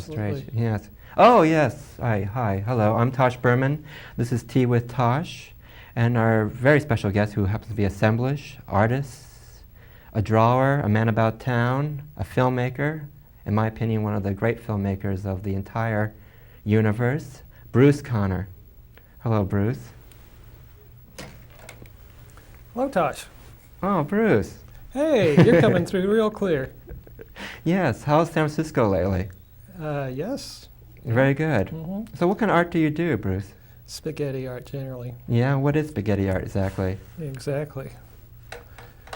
strange. Yes. Oh, yes. Hi. Hello. I'm Tosh Berman. This is Tea with Tosh. And our very special guest, who happens to be assemblage, artist, a drawer, a man about town, a filmmaker, in my opinion, one of the great filmmakers of the entire universe, Bruce Conner. Hello, Bruce. Hello, Tosh. Oh, Bruce. Hey, you're coming through real clear. Yes. How's San Francisco lately? Yes. Very good. Mm-hmm. So what kind of art do you do, Bruce? Spaghetti art, generally. Yeah, what is spaghetti art exactly? Exactly.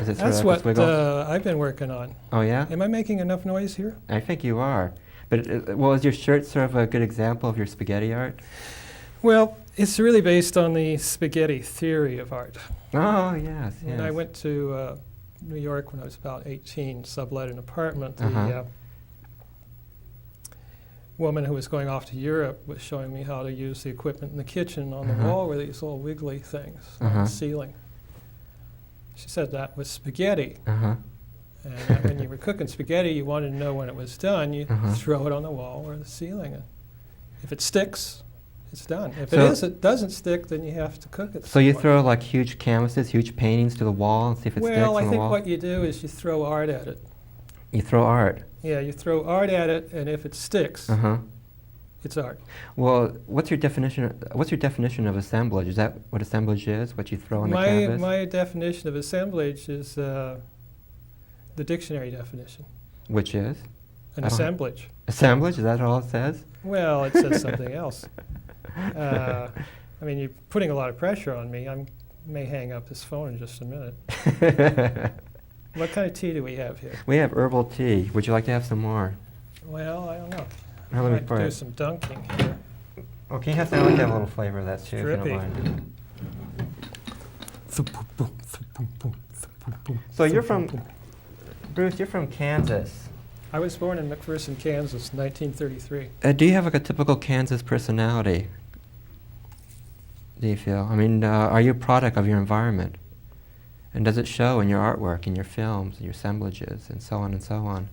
Is it That's sort of like what a squiggle? I've been working on. Oh, yeah? Am I making enough noise here? I think you are. But, well, is your shirt sort of a good example of your spaghetti art? Well, it's really based on the spaghetti theory of art. Oh, yes, yes. When I went to New York when I was about 18, sublet an apartment, the Uh-huh. woman who was going off to Europe was showing me how to use the equipment in the kitchen. On the Uh-huh. wall were these little wiggly things on Uh-huh. the ceiling. She said that was spaghetti. Uh-huh. And that when you were cooking spaghetti, you wanted to know when it was done. You Uh-huh. throw it on the wall or the ceiling. And if it sticks, it's done. If So it doesn't stick, then you have to cook it. So you somewhat. throw like huge canvases, huge paintings to the wall and see if it sticks Well, on I the think wall? what you do is you throw art at it. You throw art. Yeah, you throw art at it, and if it sticks, Uh-huh. it's art. Well, what's your definition of assemblage? Is that what assemblage is? What you throw on the canvas? My definition of assemblage is the dictionary definition. Which is? An I don't- assemblage. Assemblage? Is that all it says? Well, it says something else. I mean, you're putting a lot of pressure on me. I may hang up this phone in just a minute. What kind of tea do we have here? We have herbal tea. Would you like to have some more? Well, I don't know. Now, let me Might pour do it. some dunking here. Okay, I like that little flavor of that too, if you Drippy. don't mind. So you're from, Bruce, you're from Kansas. I was born in McPherson, Kansas, 1933. Do you have like a typical Kansas personality? Do you feel? I mean, are you a product of your environment? And does it show in your artwork, in your films, in your assemblages, and so on and so on?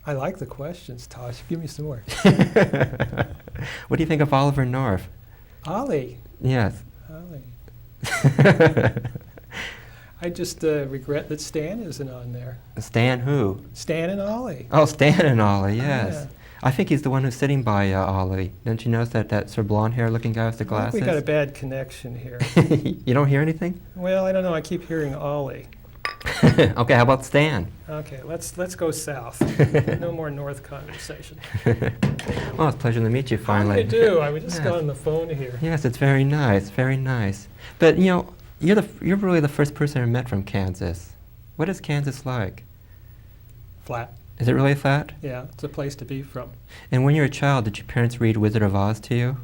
I like the questions, Tosh. Give me some more. What do you think of Oliver North? Ollie. Yes. Ollie. I just regret that Stan isn't on there. Stan who? Stan and Ollie. Oh, Stan and Ollie, yes. Yeah. I think he's the one who's sitting by Ollie. Don't you notice that sort of blonde hair looking guy with the I glasses? think we got a bad connection here. You don't hear anything? Well, I don't know. I keep hearing Ollie. Okay, how about Stan? Okay, let's go south. No more north conversation. Well, it's a pleasure to meet you finally. How do you do? I was just Yes. got on the phone here. Yes, it's very nice, very nice. But you know, you're really the first person I met from Kansas. What is Kansas like? Flat. Is it really flat? Yeah, it's a place to be from. And when you were a child, did your parents read Wizard of Oz to you?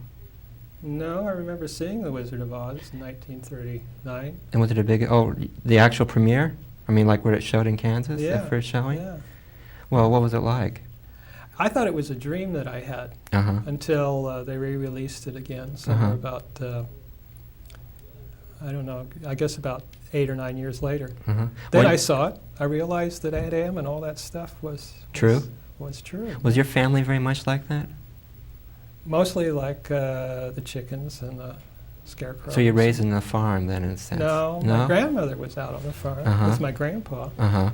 No, I remember seeing The Wizard of Oz in 1939. And was it a big, the actual premiere? I mean, like where it showed in Kansas, Yeah. the first showing? Yeah. Well, what was it like? I thought it was a dream that I had Uh-huh. until they re-released it again somewhere about, I don't know, I guess about 8 or 9 years later. Uh-huh. Then When- I saw it. I realized that Aunt Em and all that stuff was True? Was true. Was your family very much like that? Mostly like the chickens and the scarecrows. So you're raised in a farm then, in a sense? No, my grandmother was out on the farm Uh-huh. with my grandpa. Uh-huh.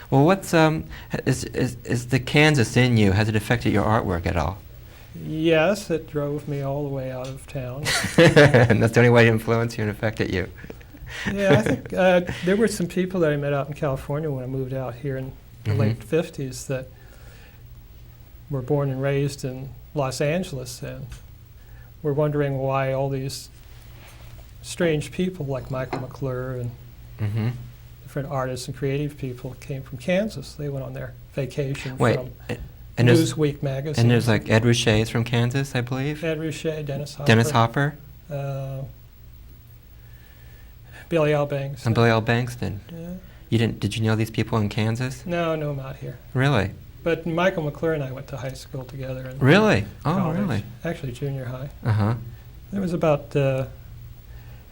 Well, what's, is the Kansas in you, has it affected your artwork at all? Yes, it drove me all the way out of town. And that's the only way it influenced you and affected you? Yeah, I think there were some people that I met out in California when I moved out here in the Mhm. late 50s that were born and raised in Los Angeles and were wondering why all these strange people like Michael McClure and Mm-hmm. different artists and creative people came from Kansas. They went on their vacation Wait, from and there's, Newsweek magazine. and there's like Ed Ruscha's from Kansas, I believe? Ed Ruscha, Dennis Hopper. Dennis Hopper? Billy L. Banks. And Billy L. Bankston. Yeah. Did you know these people in Kansas? No, I'm out here. Really? But Michael McClure and I went to high school together. And Really? Oh, college. really? Actually, junior high. Uh-huh. There was about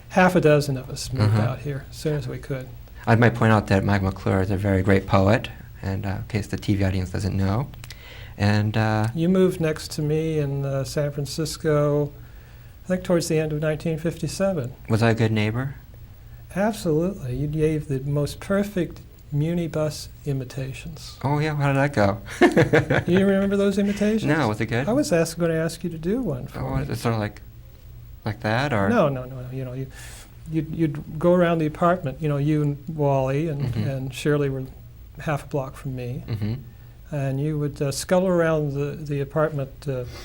half a dozen of us moved Uh-huh. out here as soon as we could. I might point out that Mike McClure is a very great poet, and in case the TV audience doesn't know. And You moved next to me in San Francisco, I think towards the end of 1957. was I a good neighbor? Absolutely. You gave the most perfect Munibus imitations. Oh yeah, how did that go? You remember those imitations? No, was it good? I was going to ask you to do one for Oh, me. it's sort of like that, or No. You know, you'd go around the apartment. You know, you and Wally and, Mhm. and Shirley were half a block from me. Mm-hmm. And you would scuttle around the apartment,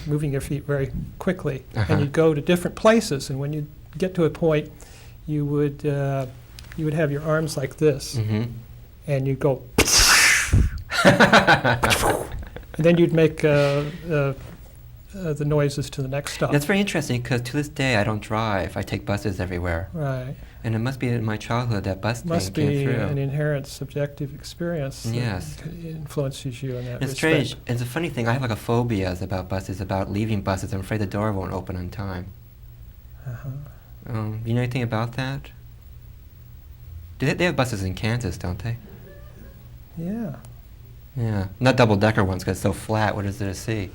moving your feet very quickly. Uh-huh. And you'd go to different places. And when you get to a point, you would have your arms like this, Mm-hmm. and you'd go, and then you'd make the noises to the next stop. That's very interesting because to this day I don't drive. I take buses everywhere, Right. and it must be in my childhood that bus thing Must came be through. an inherent subjective experience that Yes. influences you in that It's respect. strange. It's a funny thing. I have like a phobia about buses, about leaving buses. I'm afraid the door won't open on time. Uh-huh. You know anything about that? They have buses in Kansas, don't they? Yeah. Yeah. Not double-decker ones because it's so flat. What is there to see?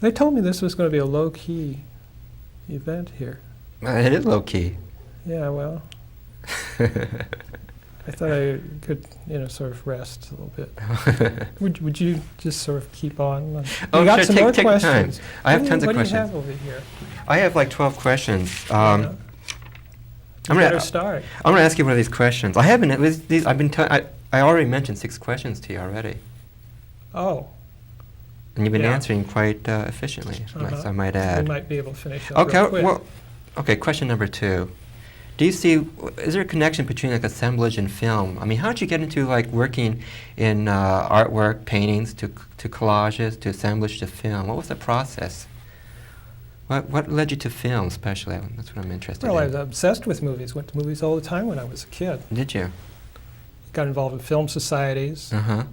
They told me this was going to be a low-key event here. It is low-key. Yeah, well, I thought I could, sort of rest a little bit. Would you just sort of keep on? Oh, You got sure, some take- more take your time. questions. I have tons of What do you questions. have over here? I have like 12 questions. Yeah. I'm You gonna- better start. I'm going to ask you one of these questions. I haven't. It was these. I've been. I already mentioned 6 questions to you already, Oh, and you've been Yeah. answering quite efficiently. Uh-huh. I might we add. might be able to finish up Okay. real quick. Well. Okay. Question number 2. Do you see? Is there a connection between like assemblage and film? I mean, how did you get into like working in artwork, paintings, to collages, to assemblage to film? What was the process? What led you to film, especially? That's what I'm interested Well, I in. was obsessed with movies. Went to movies all the time when I was a kid. Did you? Got involved in film societies. Uh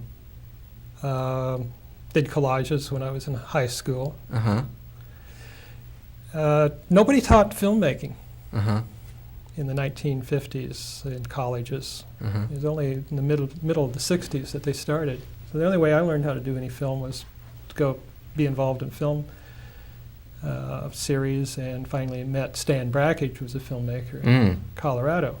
huh. Did collages when I was in high school. Uh huh. Nobody taught filmmaking Uh huh. in the 1950s in colleges. Uh huh. It was only in the middle of the 60s that they started. So the only way I learned how to do any film was to go be involved in film series, and finally met Stan Brakhage, who was a filmmaker in Colorado.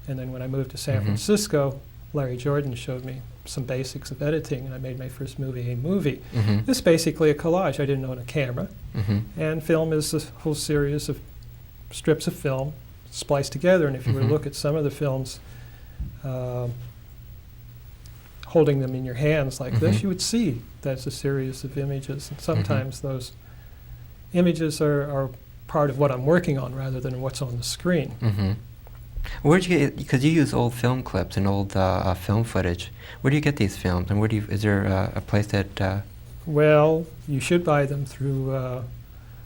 And then when I moved to San Mhm. Francisco, Larry Jordan showed me some basics of editing, and I made my first movie, a movie. Mm-hmm. It's basically a collage. I didn't own a camera. Mm-hmm. And film is a whole series of strips of film spliced together. And if you were Mhm. to look at some of the films, holding them in your hands like this, Mhm. you would see that's a series of images. And sometimes those images are part of what I'm working on rather than what's on the screen. Mm-hmm. Where'd you get? Because you use old film clips and old film footage. Where do you get these films? And where do you? Is there a place that? Well, you should buy them through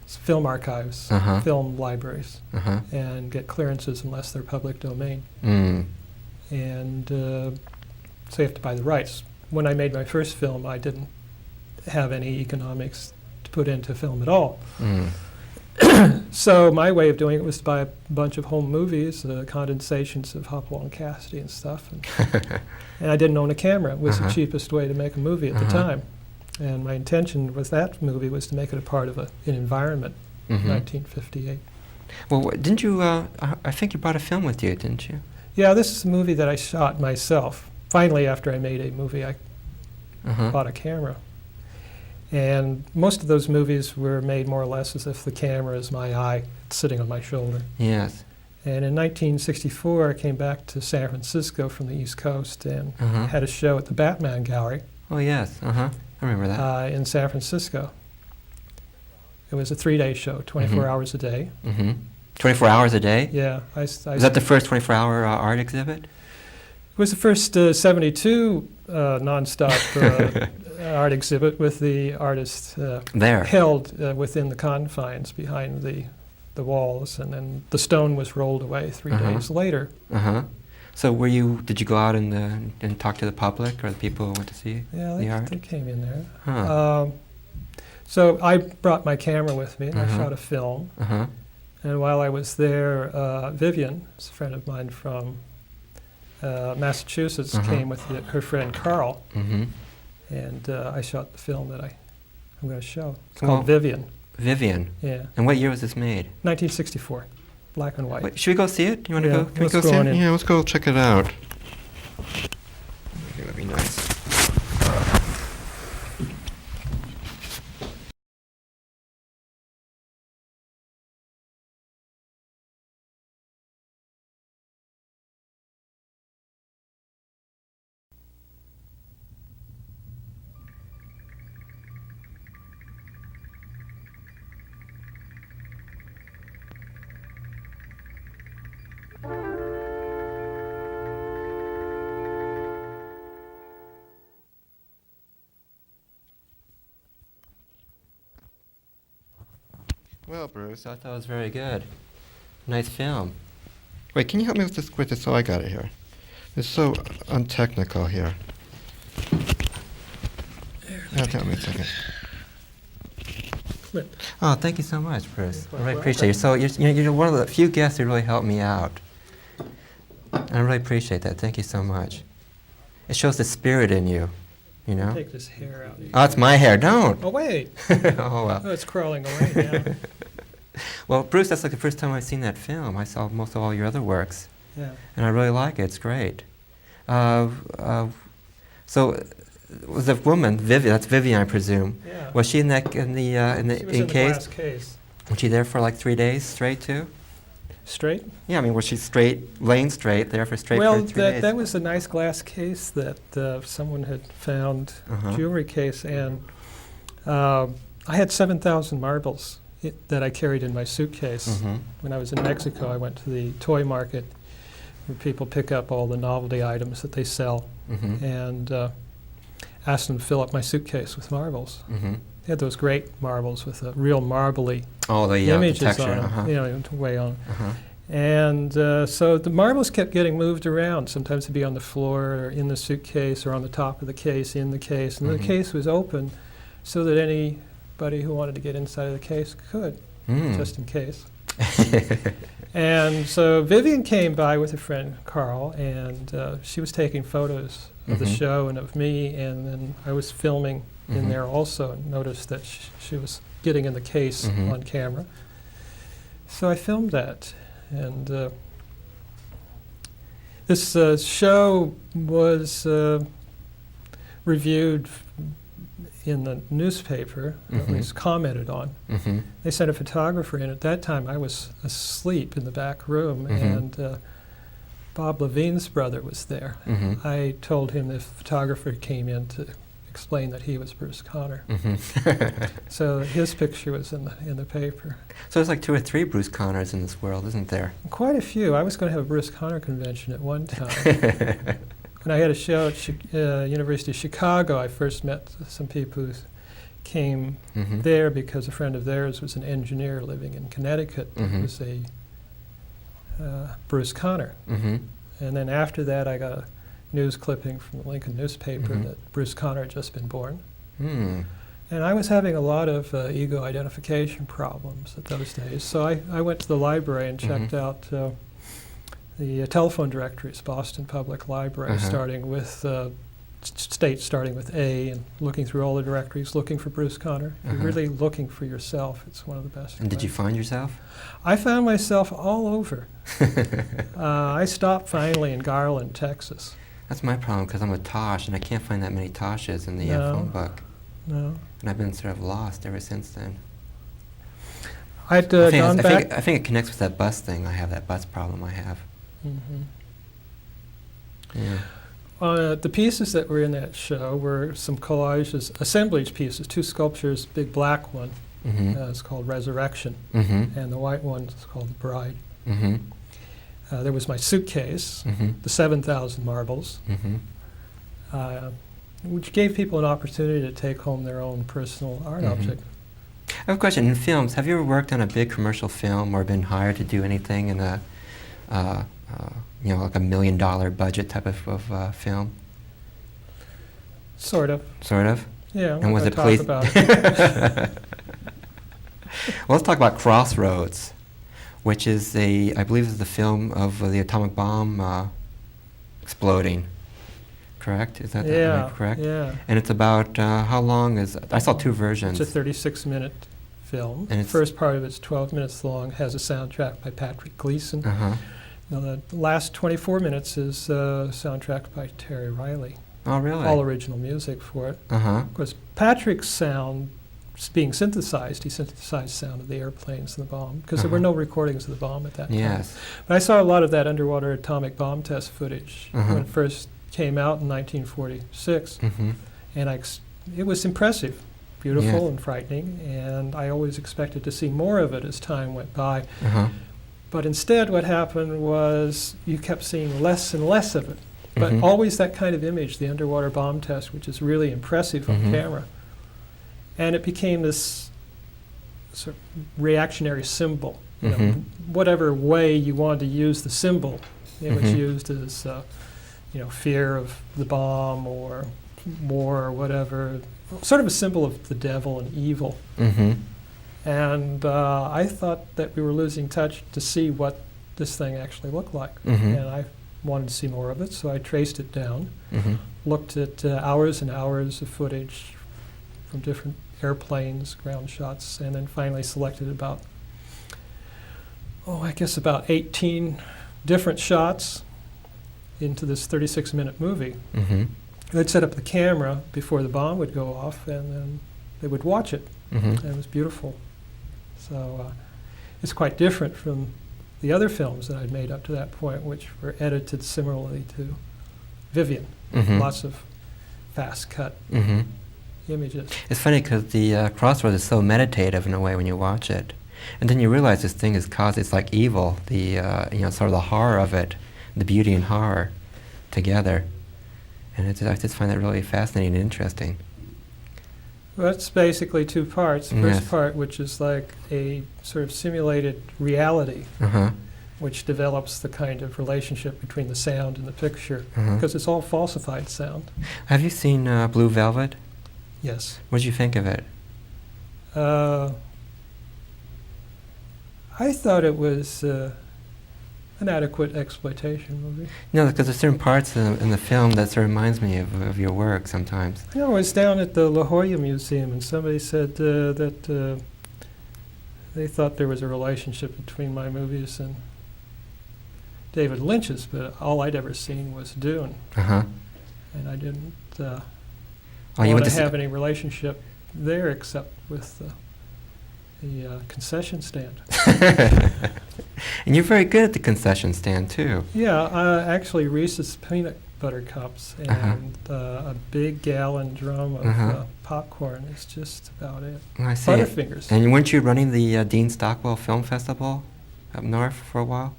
film archives, Uh-huh. film libraries, Uh huh. and get clearances unless they're public domain. Mm. And so you have to buy the rights. When I made my first film, I didn't have any economics to put into film at all. Mm. So my way of doing it was to buy a bunch of home movies, condensations of Hopwell and Cassidy and stuff. And I didn't own a camera. It was Uh-huh. the cheapest way to make a movie at the Uh-huh. time. And my intention with that movie was to make it a part of an environment, Mhm. 1958. Well, didn't you? I think you brought a film with you, didn't you? Yeah, this is a movie that I shot myself. Finally, after I made a movie, I Uh-huh. bought a camera. And most of those movies were made more or less as if the camera is my eye sitting on my shoulder. Yes. And in 1964, I came back to San Francisco from the East Coast and Uh-huh. had a show at the Batman Gallery Oh yes. Uh huh. I remember that. in San Francisco. It was a 3-day show, 24 Mhm. hours a day. Mm-hmm. 24 hours a day. Yeah, Was that the first 24-hour art exhibit? It was the first 72 nonstop art exhibit with the artist There. held within the confines behind the walls, and then the stone was rolled away 3 Uh-huh. days later. Uh huh. So did you go out and talk to the public or the people who went to see Yeah, the art? they came in there. Huh. So I brought my camera with me, and I Uh-huh. shot a film. Uh huh. And while I was there, Vivian, who's a friend of mine from Massachusetts, Uh-huh. came with her friend Carl. Mm-hmm. And I shot the film that I'm going to show. It's Well, called Vivian. Vivian. Yeah, And what year was this made? 1964, black and white. Wait, should we go see it? You want to Yeah, go? Can we let's go go see on it? in. Yeah, let's go check it out. Okay, that'd be nice. Well, Bruce, I thought it was very good. Nice film. Wait, can you help me with this? Oh, I got it here. It's so untechnical here. Tell me a second. Flip. Oh, thank you so much, Bruce. You're I really quite appreciate you. So you're one of the few guests who really helped me out. And I really appreciate that. Thank you so much. It shows the spirit in you, you know? Take this hair out. Oh, it's my hair. Don't. Oh, wait. Oh, well. Oh, it's crawling away now. Well, Bruce, that's like the first time I've seen that film. I saw most of all your other works, Yeah. and I really like it. It's great. So, was the woman Vivian? That's Vivian, I presume. Yeah. Was she in the She was in the case? glass case. Was she there for like 3 days straight too? Straight? Yeah, I mean, was she laying straight there for straight Well, for 3 days? that was a nice glass case that someone had found, Uh-huh. jewelry case, and I had 7,000 marbles that I carried in my suitcase. Mm-hmm. When I was in Mexico, I went to the toy market where people pick up all the novelty items that they sell, Mm-hmm. and asked them to fill up my suitcase with marbles. Mm-hmm. They had those great marbles with a real marbly Oh, the images texture. on them, Uh-huh. you know, to weigh on. Uh-huh. And so the marbles kept getting moved around. Sometimes they'd be on the floor or in the suitcase or on the top of the case, in the case. And Mhm. the case was open so that anybody who wanted to get inside of the case could, Mm. just in case. And so Vivian came by with her friend Carl, and she was taking photos of the Mhm. show and of me, and then I was filming in Mhm. there also, and noticed that she was getting in the case Mhm. on camera. So I filmed that, and this show was reviewed in the newspaper, or at Mhm. least commented on. Mm-hmm. They sent a photographer in. At that time, I was asleep in the back room, Mhm. and Bob Levine's brother was there. Mm-hmm. I told him the photographer came in to explain that he was Bruce Conner. Mm-hmm. So his picture was in the paper. So there's like 2 or 3 Bruce Connors in this world, isn't there? Quite a few. I was going to have a Bruce Conner convention at one time. When I had a show at University of Chicago, I first met some people who came Mm-hmm. there because a friend of theirs was an engineer living in Connecticut. Mhm. It was a Bruce Conner. Mm-hmm. And then after that, I got a news clipping from the Lincoln newspaper Mhm. that Bruce Conner had just been born. Mm. And I was having a lot of ego identification problems at those days. So I went to the library and checked Mhm. out the telephone directories, Boston Public Library, Uh-huh. starting with states starting with A, and looking through all the directories, looking for Bruce Conner. If Uh-huh. you're really looking for yourself, it's one of the best. And did you ways. find yourself? I found myself all over. I stopped finally in Garland, Texas. That's my problem, because I'm a Tosh, and I can't find that many Toshes in the No. phone book. No, And I've been sort of lost ever since then. I'd I think, gone back. I think it connects with that bus thing I have, that bus problem I have. Mhm. Yeah. The pieces that were in that show were some collages, assemblage pieces, 2 sculptures. Big black one Mm-hmm. is called Resurrection, Mm-hmm. and the white one is called The Bride. Mm-hmm. There was my suitcase, Mm-hmm. the 7,000 marbles, Mm-hmm. which gave people an opportunity to take home their own personal art Mhm. object. I have a question. In films, have you ever worked on a big commercial film or been hired to do anything in a, like $1 million budget type of film? Sort of. Sort of? Yeah, And I'm was not it gonna talk about it. Well, let's talk about Crossroads, which is I believe is the film of the atomic bomb exploding. correct? Is that Yeah, correct? yeah. And it's about, how long is, I saw two versions. It's a 36-minute film. And The it's- first part of it's 12 minutes long, has a soundtrack by Patrick Gleason. Uh-huh. Now, the last 24 minutes is soundtracked by Terry Riley. Oh, really? All original music for it. Uh-huh. Because Patrick's sound is being synthesized. He synthesized sound of the airplanes and the bomb, because there were no recordings of the bomb at that time. Yes. But I saw a lot of that underwater atomic bomb test footage Uh-huh. when it first came out in 1946, Mm-hmm. and it was impressive, beautiful Yes. and frightening, and I always expected to see more of it as time went by. Uh-huh. But instead what happened was you kept seeing less and less of it, but Mhm. always that kind of image, the underwater bomb test, which is really impressive on Mhm. camera. And it became this sort of reactionary symbol. You know, Mhm. whatever way you wanted to use the symbol, it was Mhm. used as, fear of the bomb or war or whatever, sort of a symbol of the devil and evil. Mm-hmm. And I thought that we were losing touch to see what this thing actually looked like. Mhm. And I wanted to see more of it, so I traced it down, Mm-hmm. looked at hours and hours of footage from different airplanes, ground shots, and then finally selected about 18 different shots into this 36-minute movie. Mm-hmm. They'd set up the camera before the bomb would go off, and then they would watch it, Mm-hmm. and it was beautiful. So it's quite different from the other films that I'd made up to that point, which were edited similarly to Vivian. Mm-hmm. Lots of fast-cut Mm-hmm. images. It's funny because the Crossroads is so meditative in a way when you watch it, and then you realize this thing is it's like evil. The sort of the horror of it, the beauty and horror, together, and I just find that really fascinating and interesting. Well, that's basically two parts. The Yes. first part, which is like a sort of simulated reality, Uh huh. which develops the kind of relationship between the sound and the picture, Uh-huh. because it's all falsified sound. Have you seen Blue Velvet? Yes. What did you think of it? I thought it was an adequate exploitation movie. No, because there's certain parts in the film that sort of reminds me of your work sometimes. I was down at the La Jolla Museum, and somebody said that they thought there was a relationship between my movies and David Lynch's, but all I'd ever seen was Dune, Uh huh. and I didn't Oh, you want went to to have any relationship there except with the concession stand. And you're very good at the concession stand too. Yeah, actually Reese's peanut butter cups and a big gallon drum of Uh-huh. popcorn is just about it. I see. Butterfingers. And weren't you running the Dean Stockwell Film Festival up north for a while?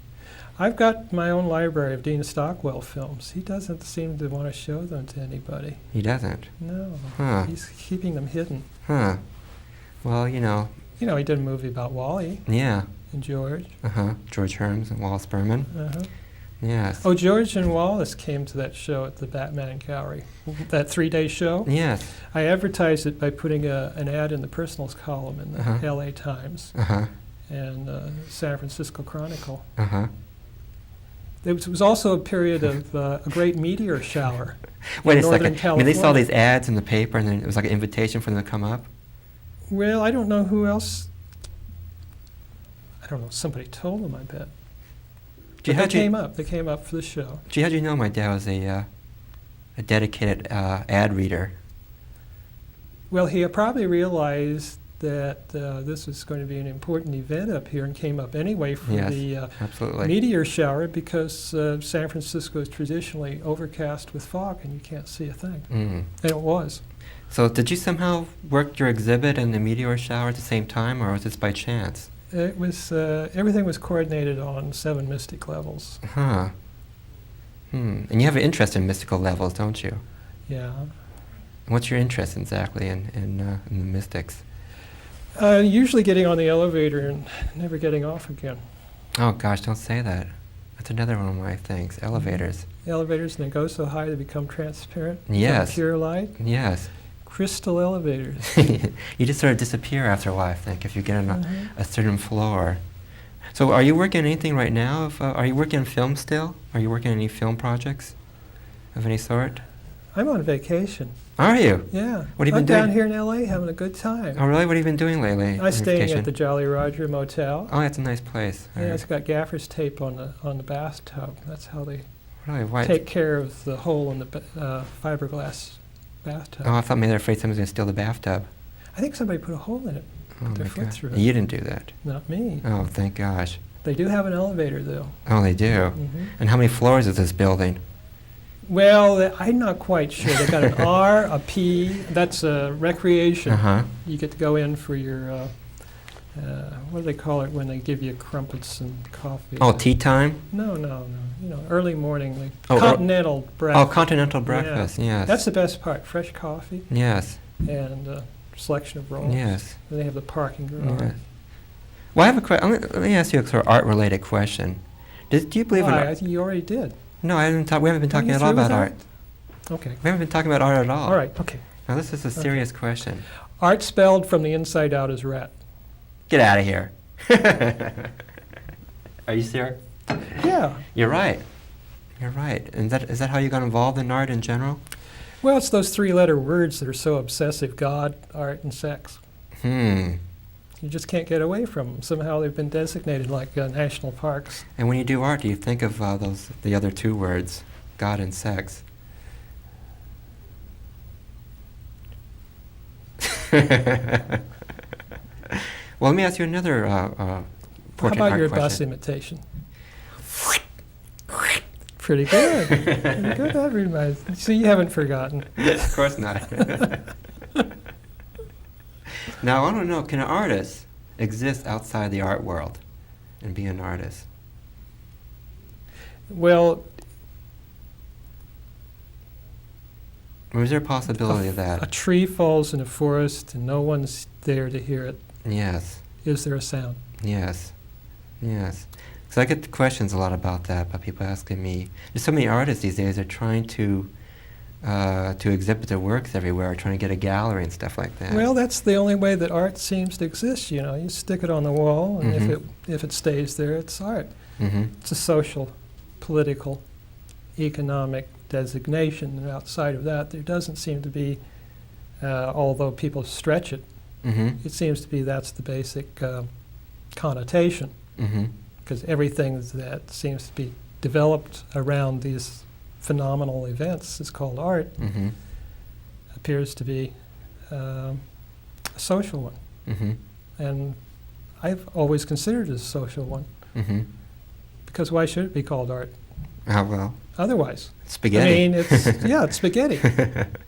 I've got my own library of Dean Stockwell films. He doesn't seem to want to show them to anybody. He doesn't. No, Huh. he's keeping them hidden. Huh. Well, You know, he did a movie about Wally yeah. and George. Uh-huh. George Herms and Wallace Berman. Uh-huh. Yes. Oh, George and Wallace came to that show at the Batman Gallery, that 3-day show. Yes. I advertised it by putting an ad in the personals column in the Uh-huh. LA Times Uh-huh. and San Francisco Chronicle. Uh-huh. It was also a period of a great meteor shower Wait in a Northern second. I mean, they saw California. these ads in the paper, and then it was like an invitation for them to come up? Well, I don't know who else. I don't know. Somebody told them, I bet. But they came up. They came up for the show. Gee, how'd you know my dad was a dedicated ad reader? Well, he probably realized that this was going to be an important event up here and came up anyway for Yes, the absolutely. meteor shower because San Francisco is traditionally overcast with fog and you can't see a thing. Mm. And it was. So did you somehow work your exhibit and the meteor shower at the same time, or was this by chance? It was everything was coordinated on 7 mystic levels. Huh. And you have an interest in mystical levels, don't you? Yeah. What's your interest exactly in the mystics? Usually getting on the elevator and never getting off again. Oh gosh, don't say that. That's another one of my things. Elevators. Elevators, and they go so high they become transparent. Yes. Become pure light. Yes. Crystal elevators. You just sort of disappear after a while, I think, if you get on Mhm. a certain floor. So are you working on anything right now? Are you working on film still? Are you working on any film projects of any sort? I'm on vacation. Are you? Yeah. What have you been I'm doing? down here in LA having a good time. Oh, really? What have you been doing lately? I'm staying at the Jolly Roger Motel. Oh, that's a nice place. Yeah, it's got gaffer's tape on the bathtub. That's how they Really? Why? take care of the hole in the fiberglass bathtub. Oh, I thought maybe they're afraid someone's going to steal the bathtub. I think somebody put a hole in it. Oh, Put their my foot God. through it. You didn't do that. Not me. Oh, thank gosh. They do have an elevator, though. Oh, they do? Hmm. And how many floors is this building? Well, I'm not quite sure. They've got an R, a P. That's recreation. Uh-huh. You get to go in for your, what do they call it when they give you crumpets and coffee? Oh, tea time? No. You know, early morning, like Oh, continental Oh, breakfast. continental breakfast, yes. That's the best part. Fresh coffee Yes, and selection of rolls. yes, And they have the parking garage. yes. Well, I have a question. Let me ask you a sort of art-related question. Do you believe in Why? art? I think you already did. No, we haven't been talking you at all through with about art. Okay. We haven't been talking about art at all. All right. Okay. Now, this is a Okay. serious question. Art spelled from the inside out is rat. Get out of here. Are you serious? Yeah. You're right. You're right. And is that how you got involved in art in general? Well, it's those three-letter words that are so obsessive: God, art, and sex. You just can't get away from them. Somehow they've been designated like national parks. And when you do art, do you think of the other two words, God and sex? Well, let me ask you another How portrait about art your bus question. imitation? Pretty good. Pretty good. That reminds me. See, you haven't forgotten. Of course not. Now, I want to know, can an artist exist outside the art world and be an artist? Well, Or is there a possibility of a that? tree falls in a forest and no one's there to hear it. Yes, Is there a sound? yes, yes. So I get questions a lot about that, by people asking me. There's so many artists these days that are trying to exhibit their works everywhere, trying to get a gallery and stuff like that. Well, that's the only way that art seems to exist. You know, you stick it on the wall, and if it stays there, it's art. Mm-hmm. It's a social, political, economic designation, and outside of that, there doesn't seem to be, although people stretch it, Mm-hmm. it seems to be that's the basic connotation, Mm-hmm. because everything that seems to be developed around these phenomenal events is called art, Mm-hmm. appears to be a social one. Mm-hmm. And I've always considered it a social one, Mm-hmm. because why should it be called art Oh, well, otherwise? spaghetti. I mean, it's spaghetti.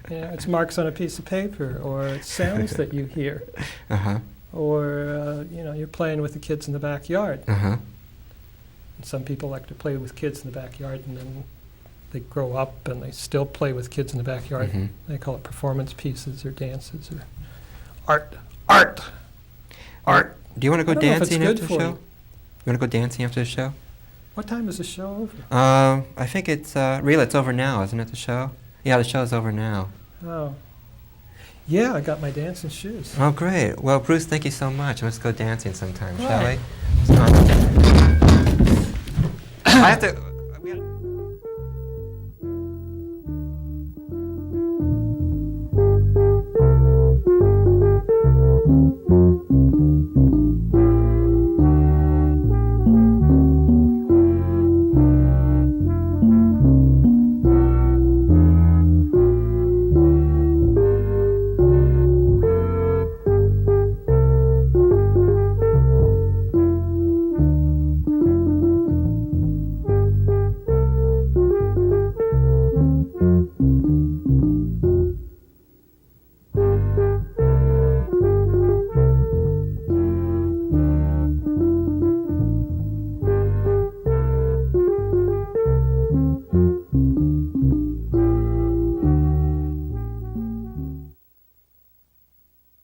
You know, it's marks on a piece of paper, or it's sounds that you hear, Uh-huh. or you're playing with the kids in the backyard. Uh-huh. And some people like to play with kids in the backyard, and then they grow up and they still play with kids in the backyard. Mhm. They call it performance pieces or dances or art. Art. Do you want to go I don't know if it's dancing good after the for show? you. You want to go dancing after the show? What time is the show over? I think it's really it's over now, isn't it? The show? Yeah, the show is over now. Oh. Yeah, I got my dancing shoes. Oh, great. Well, Bruce, thank you so much. Let's go dancing sometime, shall Right. we? I have to.